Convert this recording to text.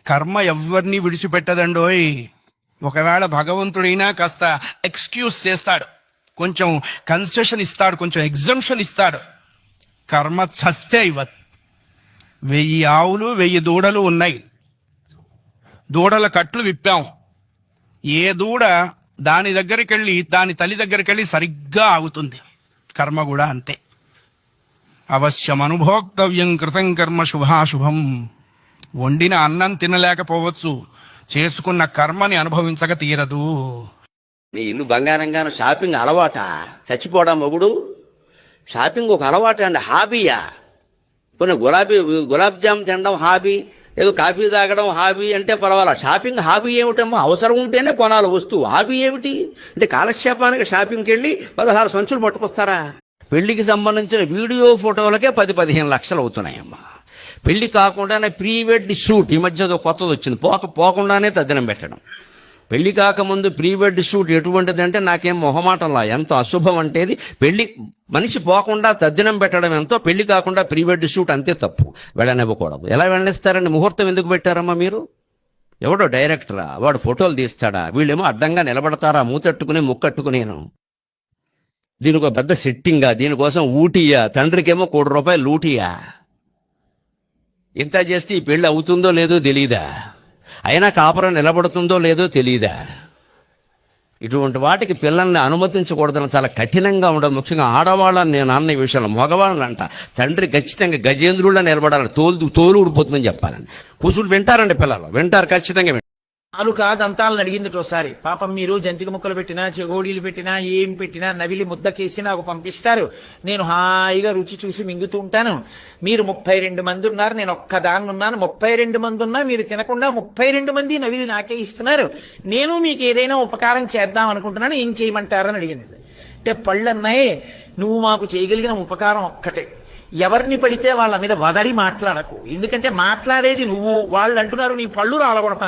కర్మ ఎవరిని విడిచిపెట్టదండోయ్. ఒకవేళ భగవంతుడైనా కాస్త ఎక్స్క్యూజ్ చేస్తాడు, కొంచెం కన్సెషన్ ఇస్తాడు, కొంచెం ఎగ్జంప్షన్ ఇస్తాడు. కర్మ చస్తే ఇవ్వదు. 1000 ఆవులు 1000 దూడలు ఉన్నాయి. దూడల కట్లు విప్పాం. ఏ దూడ దాని దగ్గరికి వెళ్ళి దాని తల్లి దగ్గరికి వెళ్ళి సరిగ్గా ఆగుతుంది. కర్మ కూడా అంతే. అవశ్యం అనుభోక్తవ్యం కృతం కర్మ శుభాశుభం. వండిన అన్నం తినలేకపోవచ్చు, చేసుకున్న కర్మని అనుభవించక తీరదు. నీ ఇల్లు బంగారంగాను షాపింగ్ అలవాట చచ్చిపోవడం మొగుడు. షాపింగ్ ఒక అలవాటు అండి, హాబీయా? కొన్ని గులాబ్ జామ్ తినడం హాబీ, ఏదో కాఫీ తాగడం హాబీ అంటే పర్వాలా. షాపింగ్ హాబీ ఏమిటమ్మా? అవసరం ఉంటేనే కొనాలి వస్తువు. హాబీ ఏమిటి అంటే కాలక్షేపానికి షాపింగ్కి వెళ్ళి 16 సంచులు పట్టుకొస్తారా? పెళ్లికి సంబంధించిన వీడియో ఫోటోలకే 10-15 లక్షలు అవుతున్నాయమ్మా. పెళ్లి కాకుండానే ప్రీ వెడ్ షూట్ ఈ మధ్య కొత్తది వచ్చింది, పోకుండానే తద్దినం పెట్టడం. పెళ్లి కాకముందు ప్రీ వెడ్ షూట్ ఎటువంటిది అంటే నాకేం మొహమాటంలా, ఎంతో అశుభం అంటేది. పెళ్లి మనిషి పోకుండా తద్దినం పెట్టడం ఎంతో, పెళ్లి కాకుండా ప్రీ వెడ్ షూట్ అంతే తప్పు. వెళ్ళనివ్వకూడదు. ఎలా వెళ్ళనిస్తారండి? ముహూర్తం ఎందుకు పెట్టారమ్మా మీరు? ఎవడో డైరెక్టరా? వాడు ఫోటోలు తీస్తాడా? వీళ్ళేమో అడ్డంగా నిలబడతారా మూతట్టుకుని ముక్కట్టుకునేను? దీనికి ఒక పెద్ద సెట్టింగా? దీనికోసం ఊటీయా? తండ్రికేమో ₹1 కోటి లూటియా? ఇంత చేస్తే ఈ పెళ్లి అవుతుందో లేదో తెలీదా? అయినా కాపురం నిలబడుతుందో లేదో తెలీదా? ఇటువంటి వాటికి పిల్లల్ని అనుమతించకూడదని చాలా కఠినంగా ఉండదు. ముఖ్యంగా ఆడవాళ్ళని నేను అన్న ఈ విషయంలో. మగవాళ్ళని అంట తండ్రి ఖచ్చితంగా గజేంద్రుళ్ళ నిలబడాలని, తోలు ఊడిపోతుందని చెప్పాలని. కూసుడు వింటారండి పిల్లలు, వింటారు ఖచ్చితంగా. నాలుక దంతాలను అడిగింది ఒకసారి. పాపం మీరు జంతిక ముక్కలు పెట్టినా, చెగోడీలు పెట్టినా, ఏం పెట్టినా నవిలి ముద్దకేసి నాకు పంపిస్తారు. నేను హాయిగా రుచి చూసి మింగుతూ ఉంటాను. మీరు 32 మంది ఉన్నారు, నేను ఒక్కదాన్ని ఉన్నాను. 32 మంది ఉన్నా మీరు తినకుండా 32 మంది నవిలి నాకే ఇస్తున్నారు. నేను మీకు ఏదైనా ఉపకారం చేద్దాం అనుకుంటున్నాను, ఏం చేయమంటారని అడిగింది. అంటే పళ్ళన్నాయి, నువ్వు మాకు చేయగలిగిన ఉపకారం ఒక్కటే, ఎవరిని పడితే వాళ్ళ మీద వదడి మాట్లాడకు. ఎందుకంటే మాట్లాడేది నువ్వు. వాళ్ళు అంటున్నారు నీ పళ్ళు రాలగొడతాను.